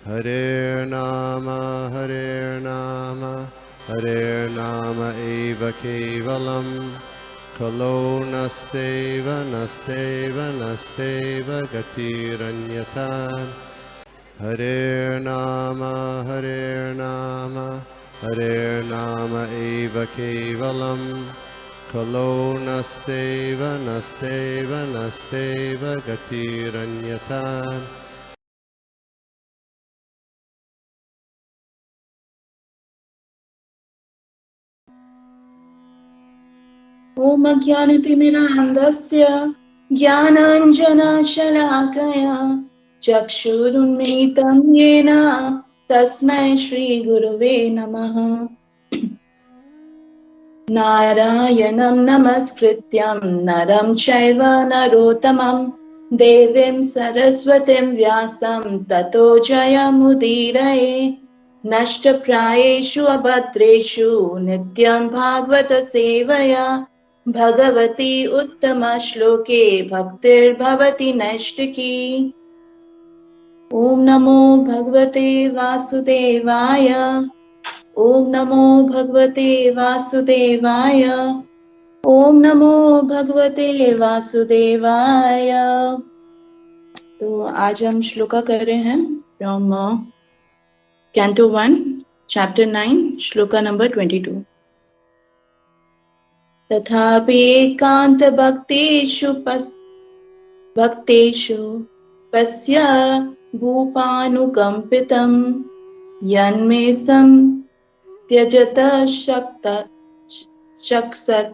Hare Nama, Hare Nama eva kevalam, Kalo nasteva, nasteva, nasteva gatiranyata. Hare Nama, Hare Nama eva kevalam, Kalo nasteva, nasteva, nasteva gatiranyata. ओम अज्ञानतिमिरान्धस्य ज्ञानाञ्जनशलाकया चक्षुरुन्मीलितं येन तस्मै श्रीगुरवे नमः। नारायणं नमस्कृत्यं नरं चैव नरोत्तमं देवीं सरस्वतीं व्यासं ततो जयमुदीरये। नष्टप्रायेषु अभद्रेषु नित्यं भागवत सेवया भगवती उत्तमश्लोके भक्तिर्भवति नैष्टिकी। ॐ नमो भगवते वासुदेवाय। ओम नमो भगवते वासुदेवाय। ओम नमो भगवते वासुदेवाय। तो आज हम श्लोका कर रहे हैं from canto 1 chapter 9 shloka number 22। तथापि एकांत भक्तेषु पश्य भूपानुकंपितं यन्मे त्यजत शक्सत्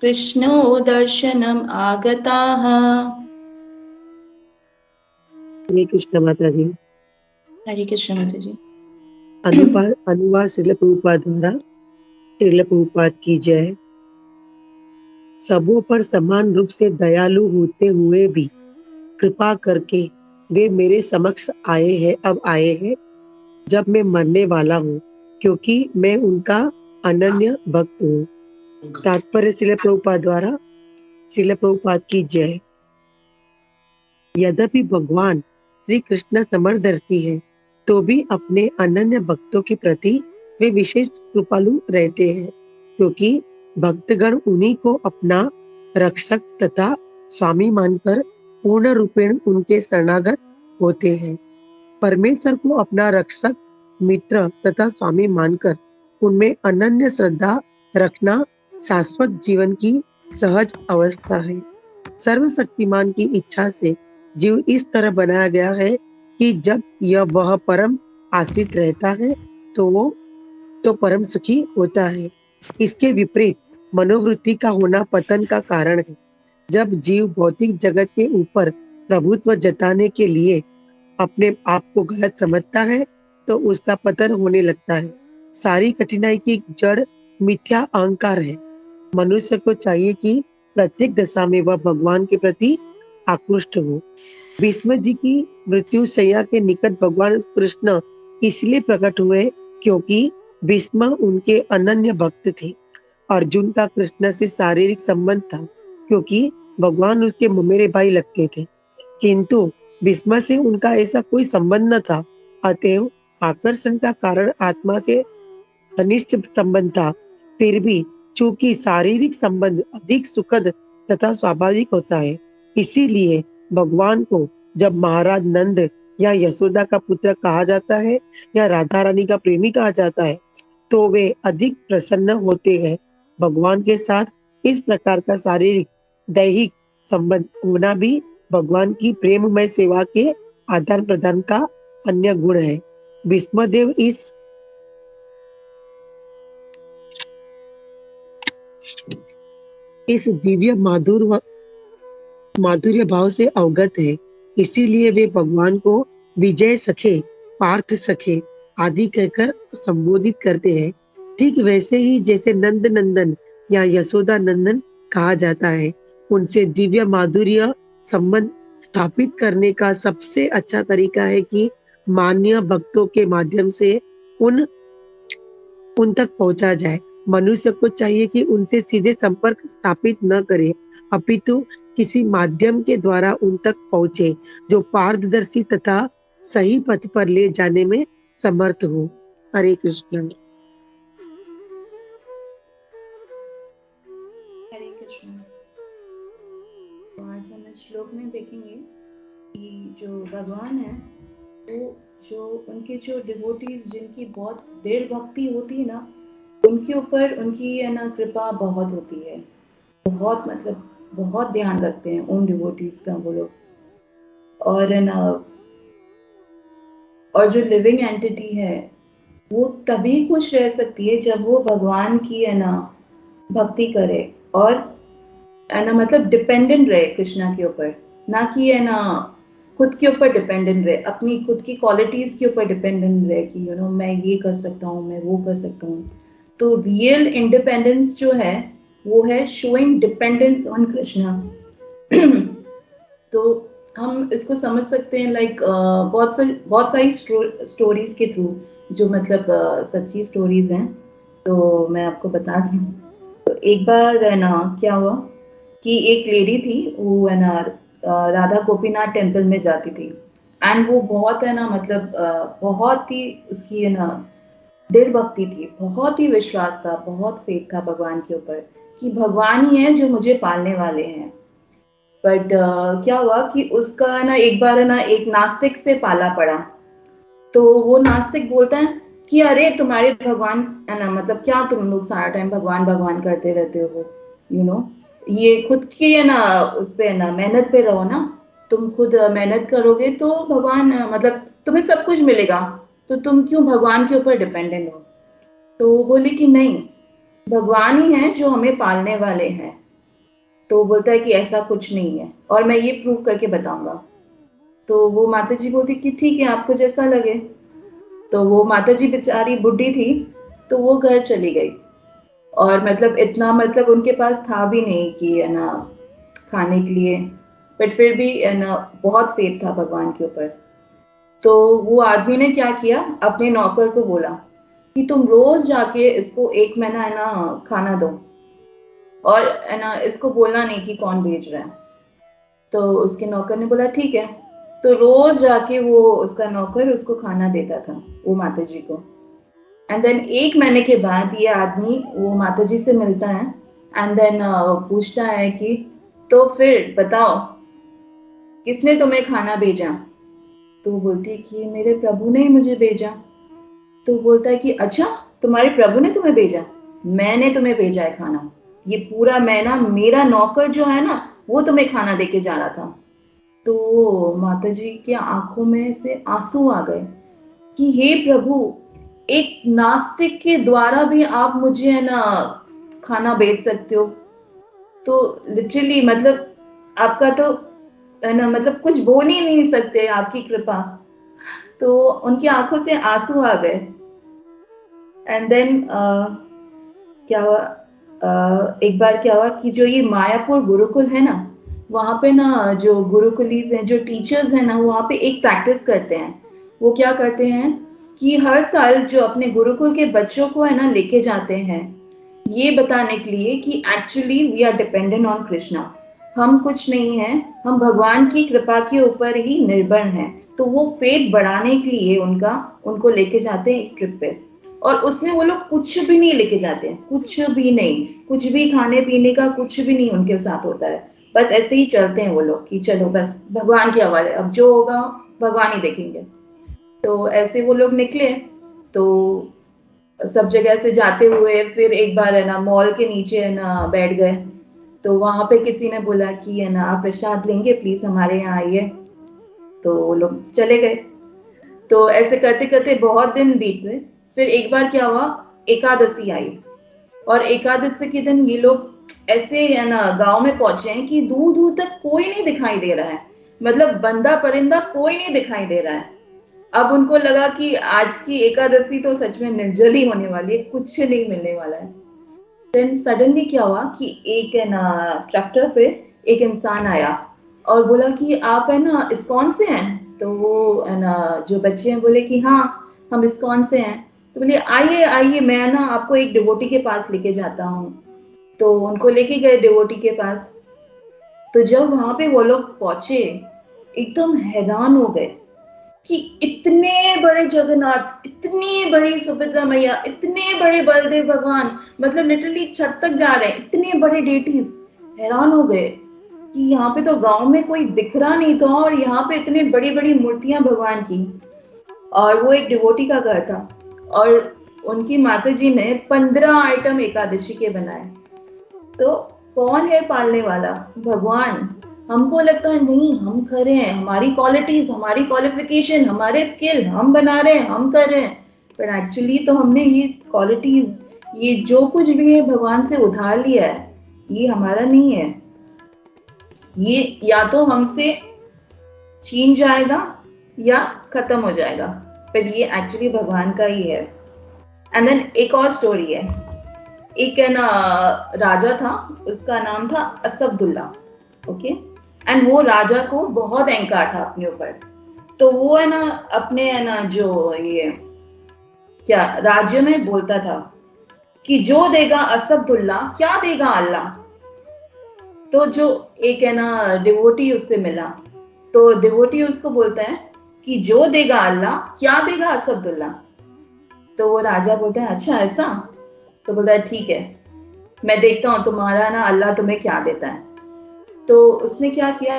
कृष्णो दर्शनम आगताः। हरे कृष्ण माता जी। हरे कृष्ण माता जी। अनुवाद श्रील प्रभुपाद द्वारा। श्रील प्रभुपाद की जय। सबों पर समान रूप से दयालु होते हुए भी कृपा करके वे मेरे समक्ष अब आए हैं जब मैं मरने वाला हूँ, क्योंकि मैं उनका अनन्य भक्त हूँ। तात्पर्य श्रील प्रभुपाद द्वारा। श्रील प्रभुपाद की जय। यद्यपि भगवान श्री कृष्ण समरदर्शी है, तो भी अपने अनन्य भक्तों के प्रति वे विशेष कृपालु रहते हैं, क्योंकि भक्तगण उन्हीं को अपना रक्षक तथा स्वामी मानकर पूर्ण रूपेण उनके शरणागत होते हैं। परमेश्वर को अपना रक्षक, मित्र तथा स्वामी मानकर उनमें अनन्य श्रद्धा रखना शाश्वत जीवन की सहज अवस्था है। सर्वशक्तिमान की इच्छा से जीव इस तरह बनाया गया है कि जब वह परम आश्रित रहता है तो परम सुखी होता है। इसके विपरीत मनोवृत्ति का होना पतन का कारण है। जब जीव भौतिक जगत के ऊपर प्रभुत्व जताने के लिए अपने आप को गलत समझता है, तो उसका पतन होने लगता है। सारी कठिनाई की जड़ मिथ्या अहंकार है। मनुष्य को चाहिए कि प्रत्येक दशा में वह भगवान के प्रति आकृष्ट हो। भीष्म जी की मृत्यु शैया के निकट भगवान कृष्ण इसलिए प्रकट हुए क्योंकि भीष्म उनके अनन्य भक्त थे। अर्जुन का कृष्ण से शारीरिक संबंध था, क्योंकि भगवान उसके ममेरे भाई लगते थे, किंतु भीष्म से उनका ऐसा कोई संबंध न था। अतएव आकर्षण का कारण आत्मा से अनिष्ट संबंध था। फिर भी चूंकि शारीरिक संबंध अधिक सुखद तथा स्वाभाविक होता है, इसीलिए भगवान को जब महाराज नंद या यशोदा का पुत्र कहा जाता है या राधा रानी का प्रेमी कहा जाता है, तो वे अधिक प्रसन्न होते हैं। भगवान के साथ इस प्रकार का शारीरिक दैहिक संबंध होना भी भगवान की प्रेममय सेवा के आदान प्रदान का अन्य गुण है। भीष्मदेव इस दिव्य माधुर्य भाव से अवगत है, इसीलिए वे भगवान को विजय सखे, पार्थ सखे आदि कहकर संबोधित करते हैं। ठीक वैसे ही जैसे नंद नंदन या यशोदा नंदन कहा जाता है। उनसे दिव्य माधुर्य संबंध स्थापित करने का सबसे अच्छा तरीका है कि मान्य भक्तों के माध्यम से उन तक पहुंचा जाए। मनुष्य को चाहिए कि उनसे सीधे संपर्क स्थापित न करे, अपितु किसी माध्यम के द्वारा उन तक पहुंचे जो पारदर्शी तथा सही पथ पर ले जाने में समर्थ हो। हरे कृष्ण। हरे कृष्ण। तो आज हम इस श्लोक में देखेंगे कि जो भगवान है वो जो उनके जो डिवोटीज जिनकी बहुत दृढ़ भक्ति होती है ना, उनके ऊपर उनकी है ना कृपा बहुत होती है। बहुत मतलब बहुत ध्यान रखते हैं उन डिवोटीज का वो लोग। और है ना, और जो लिविंग एंटिटी है वो तभी खुश रह सकती है जब वो भगवान की है ना भक्ति करे, और है ना मतलब डिपेंडेंट रहे कृष्णा के ऊपर, ना कि है ना खुद के ऊपर डिपेंडेंट रहे, अपनी खुद की क्वालिटीज के ऊपर डिपेंडेंट रहे कि मैं ये कर सकता हूँ, मैं वो कर सकता हूँ। तो रियल इंडिपेंडेंस जो है वो है शोइंग डिपेंडेंस ऑन कृष्णा। तो हम इसको समझ सकते हैं लाइक बहुत सारी स्टोरीज के थ्रू, जो मतलब सच्ची स्टोरीज हैं। तो मैं आपको बता रही हूँ। तो एक बार है ना क्या हुआ कि एक लेडी थी, वो है ना राधा गोपीनाथ टेम्पल में जाती थी। एंड वो बहुत है ना मतलब बहुत ही उसकी है ना दृढ़ भक्ति थी, बहुत ही विश्वास था, बहुत फेथ था भगवान के ऊपर कि भगवान ही है जो मुझे पालने वाले हैं। बट क्या हुआ कि उसका है ना एक बार है ना एक नास्तिक से पाला पड़ा। तो वो नास्तिक बोलता है कि अरे तुम्हारे भगवान है ना मतलब क्या तुम लोग सारा टाइम भगवान भगवान करते रहते हो, ये खुद की है ना उस पे है ना मेहनत पे रहो ना। तुम खुद मेहनत करोगे तो भगवान मतलब तुम्हें सब कुछ मिलेगा, तो तुम क्यों भगवान के ऊपर डिपेंडेंट हो। तो वो बोली कि नहीं, भगवान ही है जो हमें पालने वाले हैं। तो वो बोलता है कि ऐसा कुछ नहीं है और मैं ये प्रूव करके बताऊंगा। तो वो माता जी बोलती कि ठीक है, आपको जैसा लगे। तो वो माता जी बेचारी बुढ़ी थी, तो वो घर चली गई। और मतलब इतना मतलब उनके पास था भी नहीं कि है ना खाने के लिए, बट फिर भी है ना बहुत फेथ था भगवान के ऊपर। तो वो आदमी ने क्या किया, अपने नौकर को बोला कि तुम रोज जाके इसको 1 महीना है ना खाना दो, और है ना इसको बोलना नहीं कि कौन भेज रहा है। तो उसके नौकर ने बोला ठीक है। तो रोज जाके वो उसका नौकर उसको खाना देता था, वो माता जी को। एंड देन 1 महीने के बाद ये आदमी वो माता जी से मिलता है। एंड देन पूछता है कि तो फिर बताओ किसने तुम्हें खाना भेजा। तो वो बोलती है कि मेरे प्रभु ने ही मुझे भेजा। तो बोलता है कि अच्छा, तुम्हारे प्रभु ने तुम्हें भेजा। मैंने तुम्हें भेजा है खाना, ये पूरा महीना मेरा नौकर जो है ना वो तुम्हें खाना देके जा रहा था। तो माता जी की आंखों में से आंसू आ गए कि हे प्रभु, एक नास्तिक के द्वारा भी आप मुझे है ना खाना बेच सकते हो। तो लिटरली मतलब आपका तो है ना मतलब कुछ बोल ही नहीं सकते, आपकी कृपा। तो उनकी आंखों से आंसू आ गए। एंड देन क्या हुआ, एक बार क्या हुआ कि जो ये मायापुर गुरुकुल है ना, वहां पे ना जो गुरुकुलीज हैं, जो टीचर्स हैं ना, वहां पे एक प्रैक्टिस करते हैं। वो क्या करते हैं कि हर साल जो अपने गुरुकुल के बच्चों को है ना लेके जाते हैं, ये बताने के लिए कि actually we are dependent on Krishna. हम कुछ नहीं है, हम भगवान की कृपा के ऊपर ही निर्भर हैं। तो वो फेथ बढ़ाने के लिए उनको लेके जाते हैं एक ट्रिप पे। और उसमें वो लोग कुछ भी नहीं लेके जाते हैं, कुछ भी नहीं, कुछ भी खाने पीने का कुछ भी नहीं उनके साथ होता है। बस ऐसे ही चलते हैं वो लोग कि चलो बस भगवान के हवाले, अब जो होगा भगवान ही देखेंगे। तो ऐसे वो लोग निकले। तो सब जगह से जाते हुए फिर एक बार है ना मॉल के नीचे है ना बैठ गए। तो वहां पे किसी ने बोला कि है ना आप प्रसाद लेंगे प्लीज हमारे यहाँ आइए। तो वो लोग चले गए। तो ऐसे करते करते बहुत दिन बीत गए। फिर एक बार क्या हुआ, एकादशी आई। और एकादशी के दिन ये लोग ऐसे है ना गांव में पहुंचे हैं कि दूर दूर तक कोई नहीं दिखाई दे रहा है, मतलब बंदा परिंदा कोई नहीं दिखाई दे रहा है। अब उनको लगा कि आज की एकादशी तो सच में निर्जल ही होने वाली है, कुछ नहीं मिलने वाला है। देन सडनली क्या हुआ कि एक है ना ट्रैक्टर पे एक इंसान आया और बोला कि आप है ना इस्कॉन से हैं। तो वो है ना जो बच्चे हैं बोले कि हाँ हम इस्कॉन से हैं। तो बोले आइए आइए, मैं ना आपको एक डिवोटी के पास लेके जाता हूँ। तो उनको लेके गए डिवोटी के पास। तो जब वहां पे वो लोग पहुंचे, एकदम हैरान हो गए कि इतने बड़े जगन्नाथ, इतनी बड़ी सुभद्रा मैया, इतने बड़े बलदेव भगवान, मतलब लिटरली छत तक जा रहे हैं, इतने बड़े डेटीज। हैरान हो गए कि यहाँ पे तो गांव में कोई दिख रहा नहीं था और यहाँ पे इतने बड़ी बड़ी मूर्तियां भगवान की। और वो एक डिवोटी का घर था और उनकी माता जी ने 15 आइटम एकादशी के बनाए। तो कौन है पालने वाला? भगवान। हमको लगता है नहीं, हम खरे हैं, हमारी क्वालिटीज, हमारी क्वालिफिकेशन, हमारे स्किल, हम बना रहे हैं, हम कर रहे हैं, पर एक्चुअली तो हमने ये क्वालिटीज, ये जो कुछ भी है भगवान से उधार लिया है, ये हमारा नहीं है। ये या तो हमसे छीन जाएगा या खत्म हो जाएगा, पर ये एक्चुअली भगवान का ही है। एंड देन एक और स्टोरी है। एक है ना राजा था, उसका नाम था असफदुल्ला, ओके। एंड वो राजा को बहुत अहंकार था अपने ऊपर। तो वो है ना अपने है ना जो ये क्या राज्य में बोलता था कि जो देगा असफदुल्ला, क्या देगा अल्लाह। तो जो एक है ना डिवोटी उससे मिला, तो डिवोटी उसको बोलता है कि जो देगा अल्लाह, क्या देगा असफदुल्ला। तो वो राजा बोलता है अच्छा ऐसा? तो बोलता है ठीक है, मैं देखता हूँ तुम्हारा ना अल्लाह तुम्हें क्या देता है। तो उसने क्या किया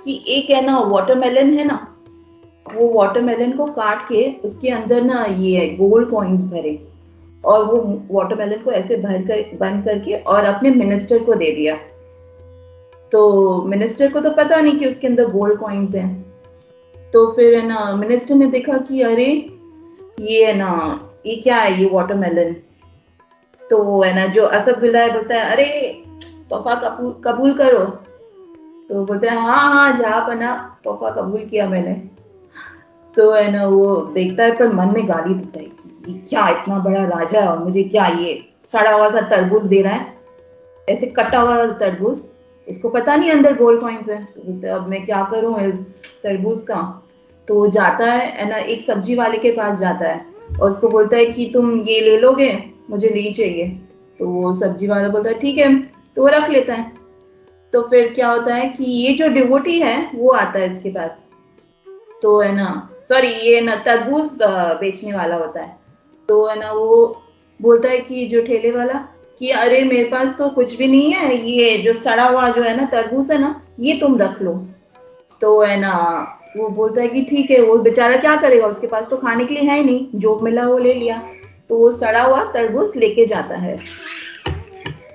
कि एक है ना वाटरमेलन है ना, वो वाटरमेलन को काट के उसके अंदर ना ये गोल्ड कॉइन्स भरे और वो वाटरमेलन को ऐसे भर कर बंद करके और अपने मिनिस्टर को दे दिया। तो मिनिस्टर को तो पता नहीं कि उसके अंदर गोल्ड कॉइन्स हैं। तो फिर है ना मिनिस्टर ने देखा कि अरे ये है ना, ये क्या है ये वाटरमेलन। तो है ना जो असदुल्ला बोलता है अरे तोहफा कबूल करो। तो बोलते हैं हाँ हाँ जहाँ पना तोहफा कबूल किया मैंने। तो है ना वो देखता है पर मन में गाली देता है कि ये क्या इतना बड़ा राजा है और मुझे क्या ये सड़ा हुआ सा तरबूज दे रहा है, ऐसे कटा हुआ तरबूज, इसको पता नहीं अंदर गोल्ड कॉइन्स है। तो बोलते अब मैं क्या करूं इस तरबूज का। तो वो जाता है ना एक सब्जी वाले के पास जाता है और उसको बोलता है कि तुम ये ले लोगे, मुझे नहीं चाहिए। तो वो सब्जी वाला बोलता है ठीक है, तो वो रख लेता है। तो फिर क्या होता है कि ये जो डिवोटी है वो आता है इसके पास। तो है ना सॉरी ये ना तरबूज बेचने वाला होता है। तो है ना वो बोलता है कि जो ठेले वाला कि अरे मेरे पास तो कुछ भी नहीं है, ये जो सड़ा हुआ जो है ना तरबूज है ना ये तुम रख लो। तो है ना वो बोलता है कि ठीक है। वो बेचारा क्या करेगा, उसके पास तो खाने के लिए है ही नहीं, जो मिला वो ले लिया। तो वो सड़ा हुआ तरबूज लेके जाता है।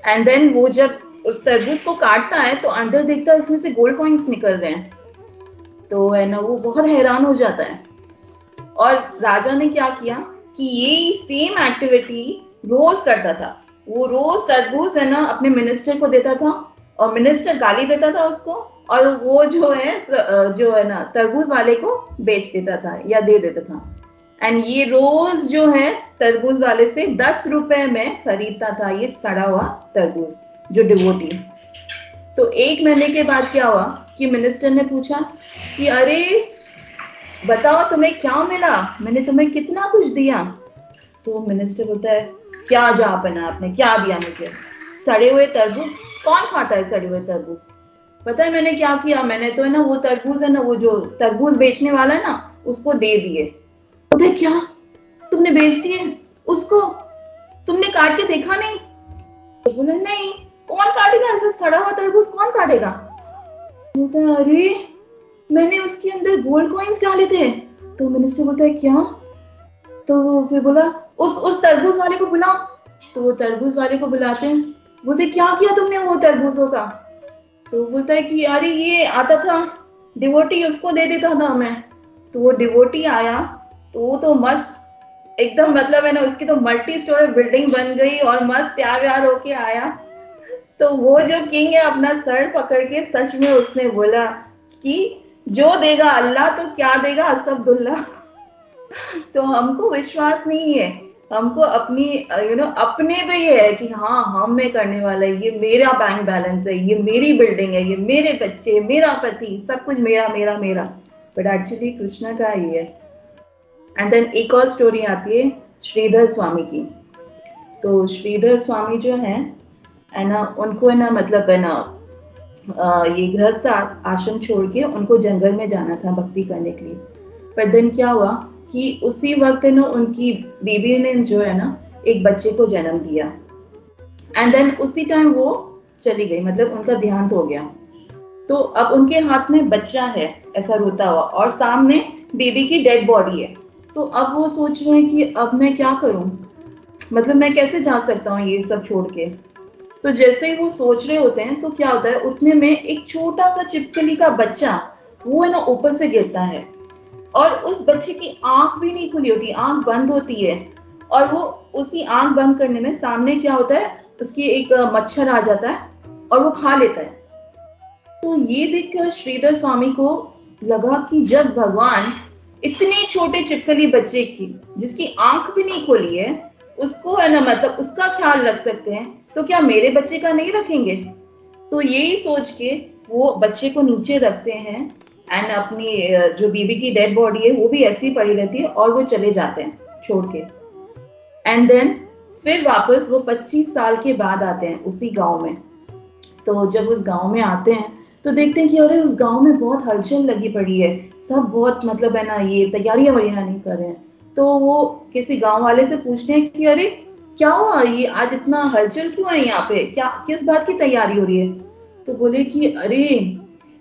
एंड देन वो जब उस तरबूज को काटता है तो अंदर देखता है उसमें से गोल्ड कॉइन्स निकल रहे हैं। तो है ना वो बहुत हैरान हो जाता है। और राजा ने क्या किया कि ये सेम एक्टिविटी रोज करता था। वो रोज तरबूज है ना अपने मिनिस्टर को देता था और मिनिस्टर गाली देता था उसको, और वो जो है ना तरबूज वाले को बेच देता था या दे देता था। एंड ये रोज जो है तरबूज वाले से 10 रुपए में खरीदता था ये सड़ा हुआ तरबूज जो डिवोटी। तो 1 महीने के बाद क्या हुआ कि मिनिस्टर ने पूछा कि अरे बताओ तुम्हें क्या मिला, मैंने तुम्हें कितना कुछ दिया। तो मिनिस्टर बोलता है क्या जापना आपने क्या दिया मुझे, सड़े हुए तरबूज। कौन खाता है सड़े हुए तरबूज? पता है मैंने क्या किया, मैंने तो है ना वो तरबूज है ना, वो जो तरबूज बेचने वाला है ना उसको दे दिए। बोलते क्या तुमने बेच दिए उसको, तुमने काट के देखा नहीं? तो बोला नहीं, कौन काटेगा ऐसा सड़ा हुआ तरबूज, कौन काटेगा? बोलता है अरे मैंने उसके अंदर गोल्ड कॉइन्स डाले थे। तो मिनिस्टर बोलता है क्या? तो फिर बोला उस तरबूज वाले को बुलाओ। तो वो तरबूज वाले को बुलाते हैं। बोलते क्या किया तुमने वो तरबूजों का? तो बोलता है कि अरे ये आता था डिवोटी, उसको दे देता था मैं। तो वो डिवोटी आया तो वो तो मस्त एकदम मतलब है ना उसकी तो मल्टी स्टोरी बिल्डिंग बन गई और मस्त तैयार व्यार होके आया। तो वो जो किंग है अपना सर पकड़ के सच में उसने बोला कि जो देगा अल्लाह तो क्या देगा असफदुल्ला। तो हमको विश्वास नहीं है, हमको अपनी अपने पे ये है कि हाँ हम में करने वाला है, ये मेरा बैंक बैलेंस है, ये मेरी बिल्डिंग है, ये मेरे बच्चे, मेरा पति, सब कुछ मेरा मेरा मेरा। बट एक्चुअली कृष्ण का ही है। एंड देन एक और स्टोरी आती है श्रीधर स्वामी की। तो श्रीधर स्वामी जो है ना उनको है ना मतलब है ना ये गृहस्थ आश्रम छोड़ के उनको जंगल में जाना था भक्ति करने के लिए। पर देन क्या हुआ कि उसी वक्त ना उनकी बीबी ने जो है ना एक बच्चे को जन्म दिया, एंड देन उसी टाइम वो चली गई, मतलब उनका देहांत हो गया। तो अब उनके हाथ में बच्चा है ऐसा रोता हुआ, और सामने बेबी की डेड बॉडी है। तो अब वो सोच रहे हैं कि अब मैं क्या करूं, मतलब मैं कैसे जा सकता हूँ ये सब छोड़ के। तो जैसे ही वो सोच रहे होते हैं तो क्या होता है, उतने में एक छोटा सा छिपकली का बच्चा वो है ना ऊपर से गिरता है, और उस बच्चे की आंख भी नहीं खुली होती, आंख बंद होती है, और वो उसी आंख बंद करने में सामने क्या होता है, उसकी एक मच्छर आ जाता है और वो खा लेता है। तो ये देखकर श्रीधर स्वामी को लगा कि जब भगवान इतने छोटे छिपकली बच्चे की, जिसकी आंख भी नहीं खोली है, उसको है ना मतलब उसका ख्याल रख सकते हैं, तो क्या मेरे बच्चे का नहीं रखेंगे। तो यही सोच के वो बच्चे को नीचे रखते हैं, एंड अपनी जो बीबी की डेड बॉडी है वो भी ऐसी ही पड़ी रहती है, और वो चले जाते हैं छोड़ के। एंड देन फिर वापस वो 25 साल के बाद आते हैं उसी गांव में। तो जब उस गांव में आते हैं तो देखते हैं कि अरे उस गांव में बहुत हलचल लगी पड़ी है, सब बहुत मतलब है ना ये तैयारियां वैयारियां नहीं कर रहे हैं। तो वो किसी गांव वाले से पूछते हैं कि अरे क्या हुआ, ये आज इतना हलचल क्यों है यहाँ पे, क्या किस बात की तैयारी हो रही है। तो बोले कि अरे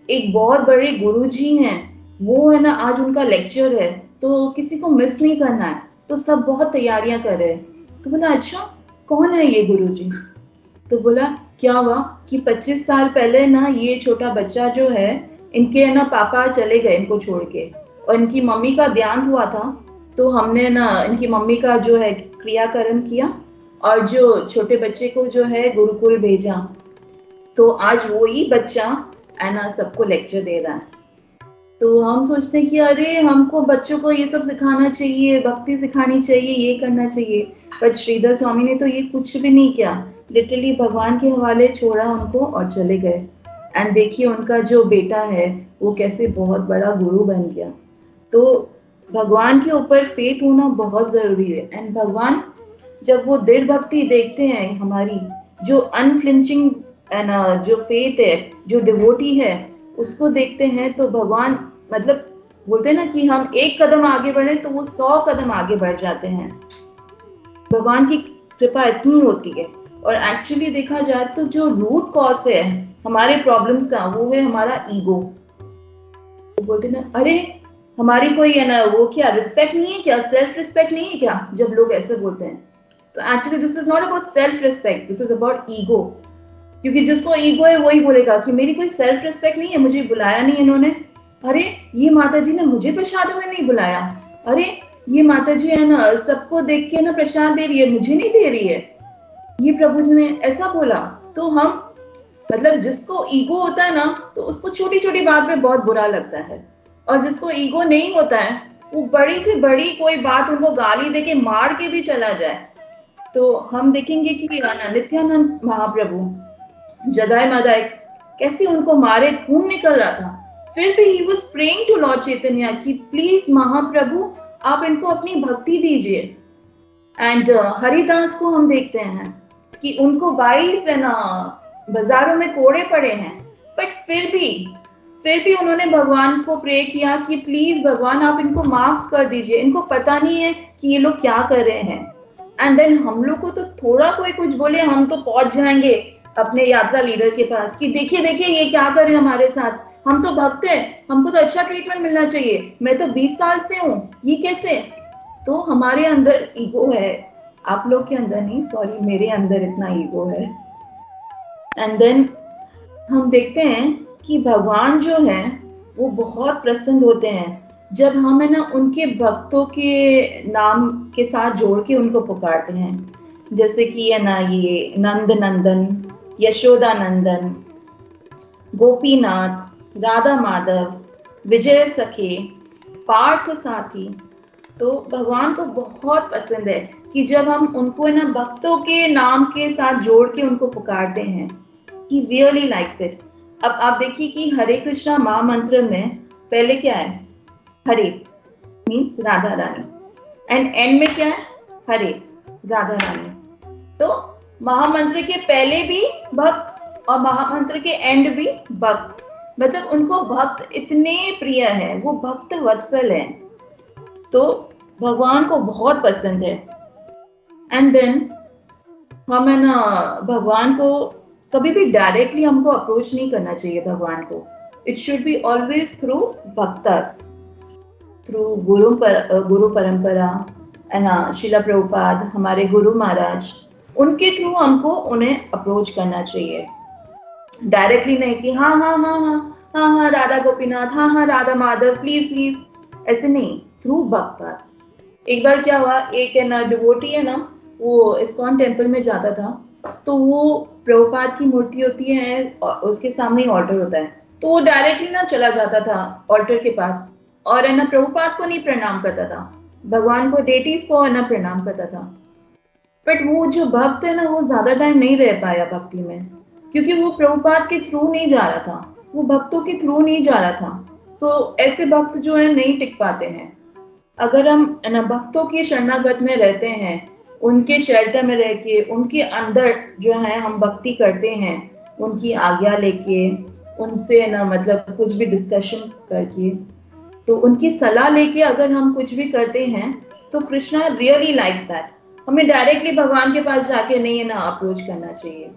एक बहुत बड़े गुरुजी हैं, वो है ना आज उनका लेक्चर है, तो किसी को मिस नहीं करना है, तो सब बहुत तैयारियां कर रहे हैं। तो बोला अच्छा कौन है ये गुरुजी। तो बोला क्या हुआ कि 25 साल पहले ना ये छोटा बच्चा जो है, इनके ना पापा चले गए इनको छोड़ के, और इनकी मम्मी का देहांत हुआ था। तो हमने ना इनकी मम्मी का जो है क्रियाकर्म किया, और जो छोटे बच्चे को जो है गुरुकुल भेजा। तो आज वो ही बच्चा है ना सबको लेक्चर दे रहा है। तो हम सोचते हैं कि अरे हमको बच्चों को ये सब सिखाना चाहिए, भक्ति सिखानी चाहिए, ये करना चाहिए। पर श्रीधर स्वामी ने तो ये कुछ भी नहीं किया, लिटरली भगवान के हवाले छोड़ा उनको और चले गए। एंड देखिए उनका जो बेटा है वो कैसे बहुत बड़ा गुरु बन गया। तो भगवान के ऊपर फेथ होना बहुत जरूरी है। एंड भगवान जब वो दृढ़ भक्ति देखते हैं हमारी, जो अनफ्लिंचिंग जो फेथ है, जो डिवोटी है, उसको देखते हैं, तो भगवान मतलब बोलते हैं ना कि हम एक कदम आगे बढ़े तो वो 100 कदम आगे बढ़ जाते हैं। भगवान की कृपा इतनी होती है। और एक्चुअली देखा जाए तो जो रूट कॉज है हमारे प्रॉब्लम्स का, वो है हमारा ईगो। तो बोलते ना अरे हमारी कोई है ना वो क्या रिस्पेक्ट नहीं है क्या, सेल्फ रिस्पेक्ट नहीं है क्या, जब लोग ऐसे बोलते हैं। तो actually this is not about self respect, this is about ego. क्योंकि जिसको ईगो है वही बोलेगा कि मेरी कोई सेल्फ रिस्पेक्ट नहीं है, मुझे बुलाया नहीं इन्होंने, अरे ये माता जी ने मुझे प्रसाद में नहीं बुलाया, अरे ये माता जी है ना सबको देख के ना प्रसाद दे रही है, मुझे नहीं दे रही है, ये प्रभु जी ने ऐसा बोला। तो हम मतलब जिसको ईगो होता है ना तो उसको छोटी छोटी बात पे बहुत बुरा लगता है, और जिसको ईगो नहीं होता है वो बड़ी से बड़ी कोई बात उनको गाली देके मार के भी चला जाए। तो हम देखेंगे कि नित्यानंद महाप्रभु जगाए मादाए कैसे उनको मारे, खून निकल रहा था, फिर भी he was praying to Lord Chaitanya कि प्लीज महाप्रभु आप इनको अपनी भक्ति दीजिए। एंड हरिदास को हम देखते हैं कि उनको 22 है ना बाजारों में कोड़े पड़े हैं, बट फिर भी उन्होंने भगवान को प्रे किया कि प्लीज भगवान आप इनको माफ कर दीजिए, इनको पता नहीं है कि ये लोग क्या कर रहे हैं। एंड देन हम लोग को तो थोड़ा कोई कुछ बोले हम तो पहुंच जाएंगे अपने यात्रा लीडर के पास कि देखिए देखिए ये क्या कर रहे हैं हमारे साथ, हम तो भक्त हैं, हमको तो अच्छा ट्रीटमेंट मिलना चाहिए, मैं तो 20 साल से हूँ, ये कैसे। तो हमारे अंदर ईगो है, आप लोग के अंदर नहीं, सॉरी मेरे अंदर इतना ईगो है। एंड देन हम देखते हैं कि भगवान जो है वो बहुत प्रसन्न होते हैं जब हम है ना उनके भक्तों के नाम के साथ जोड़ के उनको पुकारते हैं। जैसे कि है ना ये नंद नंदन, यशोदा नंदन, गोपीनाथ, राधा माधव, विजय सखे, पार्थ साथी। तो भगवान को बहुत पसंद है कि जब हम उनको है ना भक्तों के नाम के साथ जोड़ के उनको पुकारते हैं, he really likes it। अब आप देखिए कि हरे कृष्णा महामंत्र में पहले क्या है, Hare means Radha Rani, and end में क्या है, हरे राधा रानी। तो महामंत्र के पहले भी भक्त और महामंत्र के एंड भी भक्त, मतलब उनको भक्त इतने प्रिय है, वो भक्त वत्सल है। तो भगवान को बहुत पसंद है। एंड देन हम है ना भगवान को कभी भी डायरेक्टली हमको अप्रोच नहीं करना चाहिए भगवान को। It should be always through bhaktas, through guru parampara है ना, शिला प्रभुपाद, हमारे गुरु महाराज, उनके थ्रू हमको उन्हें अप्रोच करना चाहिए। डायरेक्टली नहीं कि हाँ हाँ हाँ हाँ हाँ हाँ राधा गोपीनाथ, हाँ हाँ राधा माधव, प्लीज प्लीज, ऐसे नहीं, थ्रू भक्तास। एक बार क्या हुआ, एक है ना डिवोटी है ना, वो इस्कॉन टेम्पल में जाता था, तो वो प्रभुपाद की मूर्ति होती है और उसके सामने ही ऑल्टर होता है, तो वो डायरेक्टली ना चला जाता था ऑल्टर के पास और है ना प्रभुपाद को नहीं प्रणाम करता था, भगवान को, डेटीज को है ना प्रणाम करता था। बट वो जो भक्त है ना वो ज्यादा टाइम नहीं रह पाया भक्ति में, क्योंकि वो प्रभुपाद के थ्रू नहीं जा रहा था, वो भक्तों के थ्रू नहीं जा रहा था। तो ऐसे भक्त जो है नहीं टिक पाते हैं। अगर हम है ना भक्तों की शरणागत में रहते हैं, उनके शेल्टर में रह के, उनके अंदर जो है हम भक्ति करते हैं, उनकी आज्ञा लेके, उनसे है ना मतलब कुछ भी डिस्कशन करके, तो उनकी सलाह लेके अगर हम कुछ भी करते हैं तो कृष्णा रियली लाइक्स दैट। हमें डायरेक्टली भगवान के पास जाके नहीं है ना अप्रोच करना चाहिए।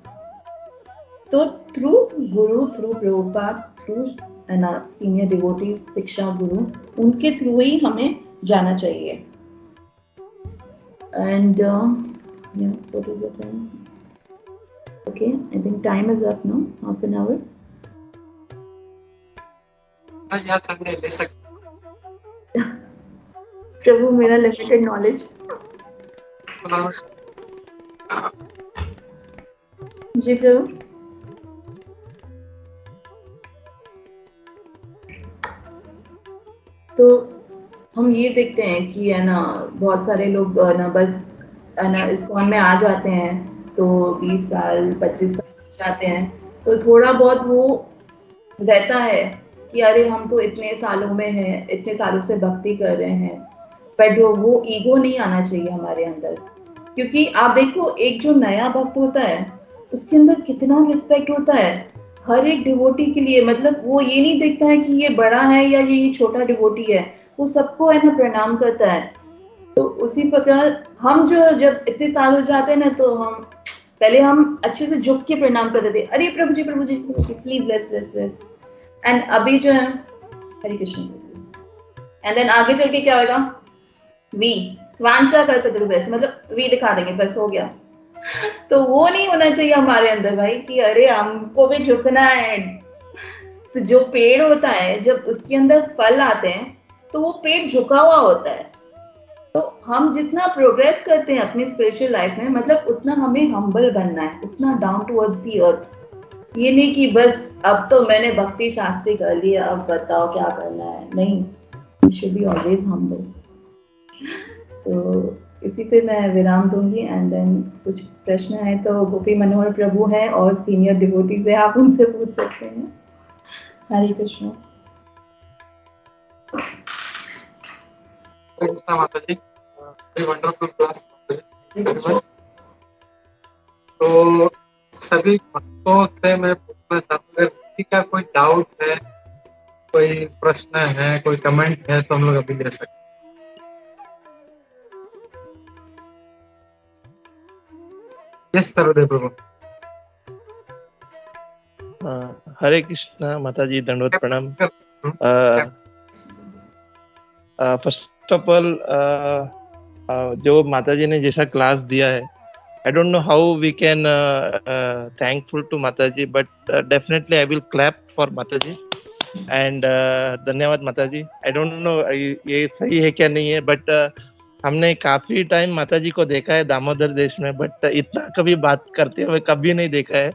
तो थ्रू गुरु, थ्रू प्रभुपाद, थ्रू है ना सीनियर डिवोटीज, शिक्षा गुरु, उनके थ्रू ही हमें जाना चाहिए। And yeah, what is the time? Okay, I think time is up now, half an hour. या संडे ले सकते प्रभु मेरा लिमिटेड नॉलेज। जी प्रभु। तो हम ये देखते हैं कि है ना बहुत सारे लोग ना बस है ना इस्कॉन में आ जाते हैं, तो 20 साल 25 साल जाते हैं, तो थोड़ा बहुत वो रहता है कि अरे हम तो इतने सालों में हैं, इतने सालों से भक्ति कर रहे हैं, बट वो ईगो नहीं आना चाहिए हमारे अंदर। क्योंकि आप देखो एक जो नया भक्त होता है उसके अंदर कितना रिस्पेक्ट होता है हर एक डिवोटी के लिए। मतलब वो ये नहीं देखता है कि ये बड़ा है या ये छोटा डिवोटी है, वो सबको है ना प्रणाम करता है। तो उसी प्रकार हम जो जब इतने साल हो जाते हैं ना, तो हम पहले हम अच्छे से झुक के प्रणाम करते थे, अरे प्रभु जी प्रभु जी please bless bless bless. And अभी जो है हरे कृष्ण, एंड देन आगे चल के क्या होगा, वी वांछा कल्पतरुभ्यश्च, मतलब वी दिखा देंगे, बस हो गया। तो वो नहीं होना चाहिए हमारे अंदर भाई कि अरे हमको भी झुकना है। तो जो पेड़ होता है जब उसके अंदर फल आते हैं तो वो पेड़ झुका हुआ होता है। तो हम जितना प्रोग्रेस करते हैं अपनी स्पिरिचुअल लाइफ में, मतलब उतना हमें हम्बल बनना है, उतना डाउन टुवर्ड्स दी अर्थ। ये नहीं कि बस अब तो मैंने भक्ति शास्त्री कर लिया, अब बताओ क्या करना है, नहीं, we should be always humble. तो इसी पे मैं विराम दूंगी। एंड देन कुछ प्रश्न है तो गोपी मनोहर प्रभु हैं और सीनियर डिवोटीज है, आप उनसे पूछ सकते हैं। हरे कृष्ण। कृष्णा माता जी, वेरी वंडरफुल क्लास। तो सभी भक्तों से मैं पूछना चाहता हूँ, किसी का कोई डाउट है, कोई प्रश्न है, कोई कमेंट है, तो हम लोग अभी ले सकते हैं। यस सरोदे प्रभु। हरे कृष्णा माता जी, दंडवत प्रणाम। फर्स्ट ऑफ ऑल जो माता जी ने जैसा क्लास दिया है, I don't know how we can thankful to Mata ji, but definitely I will clap for Mata ji and धन्यवाद माता जी। आई डोंट नो ये सही है क्या नहीं है, बट हमने काफी टाइम माता जी को देखा है दामोदर देश में, बट इतना कभी बात करते हुए कभी नहीं देखा है।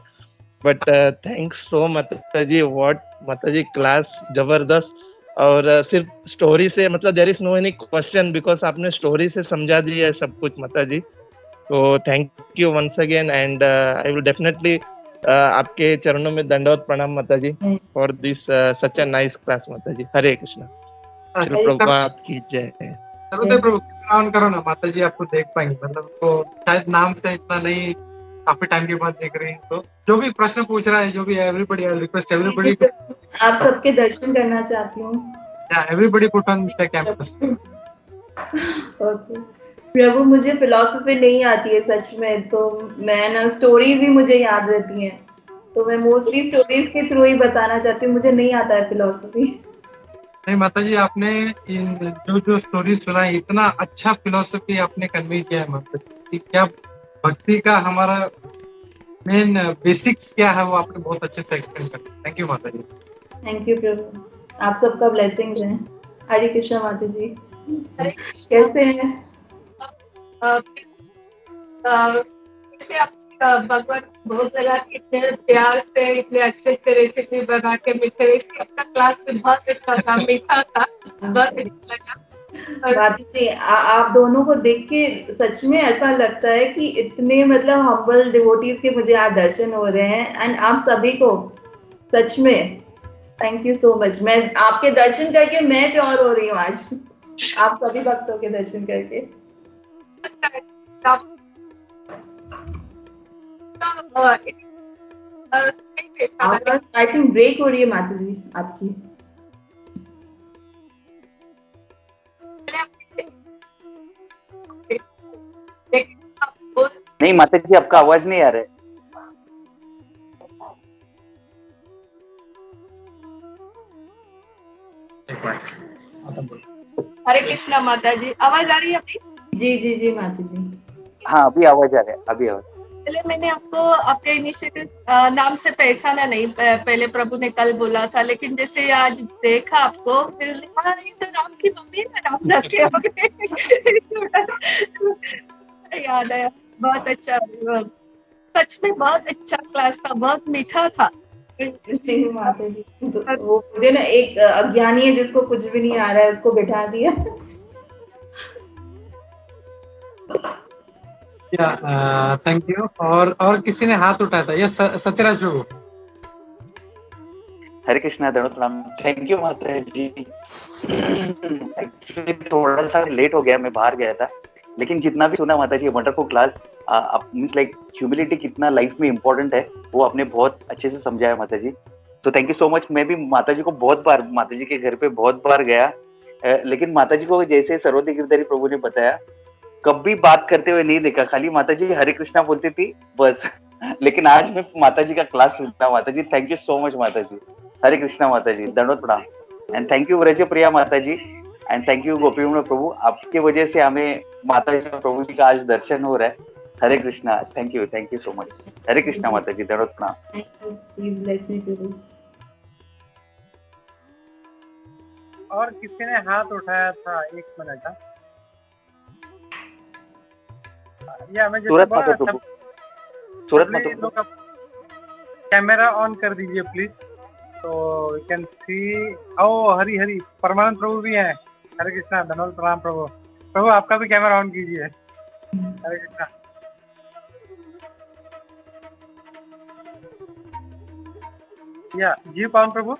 बट थैंक्स सो माता जी, व्हाट माता जी क्लास जबरदस्त। और सिर्फ स्टोरी से, मतलब there is no any question, because आपने स्टोरी से समझा दिया है सब कुछ माता जी। तो thank you once again and I will definitely आपके चरणों में दंडवत प्रणाम माता जी for this such a nice class माता जी। हरे कृष्णा। श्री प्रभुपाद की जय। सरोदे प्रभु ऑन करो ना, माता जी आपको देख पाएंगे, मतलब तो शायद नाम से इतना नहीं, काफी टाइम के बाद देख रहे हैं। तो जो भी प्रश्न पूछ रहा है, जो भी एवरीबॉडी, आई रिक्वेस्ट एवरीबॉडी, आप सबके दर्शन करना चाहती हूँ। Everybody put on the campus. Okay प्रभु, मुझे फिलॉसफी नहीं आती है सच में, तो मैं ना स्टोरीज ही मुझे याद रहती हैं, तो मैं मोस्टली स्टोरीज के थ्रू ही बताना चाहती हूँ, मुझे नहीं आता है फिलॉसफी। नहीं माता जी, आपने इन जो जो स्टोरी सुना है, इतना अच्छा फिलोसफी आपने कन्वे किया है माता जी, कि क्या भक्ति का हमारा मेन बेसिक्स क्या है वो आपने बहुत अच्छे से एक्सप्लेन कर दिया। थैंक यू माता जी। थैंक यू प्रभु, आप सबका ब्लेसिंग्स हैं। हरे कृष्णा माता जी, हरे कृष्णा। कैसे हैं? जैसे आप भगवान को भोग लगा के इतने प्यार से इतने अच्छे से रेसिपी बना के मीठे, वैसे आपका क्लास में बहुत अच्छा था, मीठा था, बहुत अच्छा लगा। और माता जी, आप दोनों को देख के सच में ऐसा लगता है कि इतने मतलब हम्बल डिवोटीज के मुझे आज दर्शन हो रहे हैं, एंड आप सभी को सच में थैंक यू सो मच। मैं आपके दर्शन करके मैं प्योर हो रही हूँ आज, आप सभी भक्तों के दर्शन करके। आपका आई थिंक ब्रेक हो रही है माता जी आपकी। नहीं माता जी, आपका आवाज नहीं आ रहा है। हरे कृष्णा माता जी, आवाज आ रही है अभी? जी जी जी माता जी। हाँ अभी आवाज आ रहा है, अभी आवाज। पहले मैंने आपको आपके इनिशिएटिव नाम से पहचाना नहीं, पहले प्रभु ने कल बोला था, लेकिन जैसे आज देखा आपको, फिर हाँ ये तो राम की मम्मी है, रामदास के हो गए। याद आया, बहुत अच्छा, सच में बहुत अच्छा क्लास था, बहुत मीठा था। माता जी, तो वो बोलते ना, एक अज्ञानी है जिसको कुछ भी नहीं आ रहा है, उसको बिठा दिया। Thank you. और किसी ने हाथ उठाया था, यस सत्यराज प्रभु। हरे कृष्णा, दंडवत प्रणाम। थैंक यू माता जी। एक्चुअली थोड़ा सा लेट हो गया, मैं बाहर गया था, लेकिन जितना भी सुना माता जी, wonderful class. Means like humility कितना लाइफ में इम्पोर्टेंट है, वो आपने बहुत अच्छे से समझाया माता जी। तो थैंक यू सो मच। मैं भी माता जी को बहुत बार, माता जी के घर पे बहुत बार गया, लेकिन माता जी को जैसे सर्वोदय गिरधारी प्रभु ने बताया, कभी बात करते हुए नहीं देखा, खाली माता जी हरे कृष्णा बोलती थी बस। लेकिन आज मैं माता जी का क्लास सुनता। माता जी थैंक यू सो मच माता जी। हरे कृष्णा माता जी, दंडवत प्रणाम। एंड थैंक यू व्रज प्रिया माता जी, एंड थैंक यू गोपीवृंद प्रभु। आपके वजह से हमें माता जी और प्रभु जी का आज दर्शन हो रहा है। Hare Krishna, thank you so much. Hare Krishna माता जी, दंडवत प्रणाम। Thank you, please bless me प्रभु। और किसी ने हाथ उठाया था, एक मिनट। या मैं सूरत माता प्रभु, सूरत माता प्रभु। कैमरा ऑन कर दीजिए प्लीज, तो यू कैन सी। ओ हरी हरी परमानंद प्रभु भी हैं। हरे कृष्णा, धन्यवाद प्रणाम प्रभु। प्रभु आपका भी कैमरा ऑन कीजिए। हरे कृष्णा। या जी पावन प्रभु।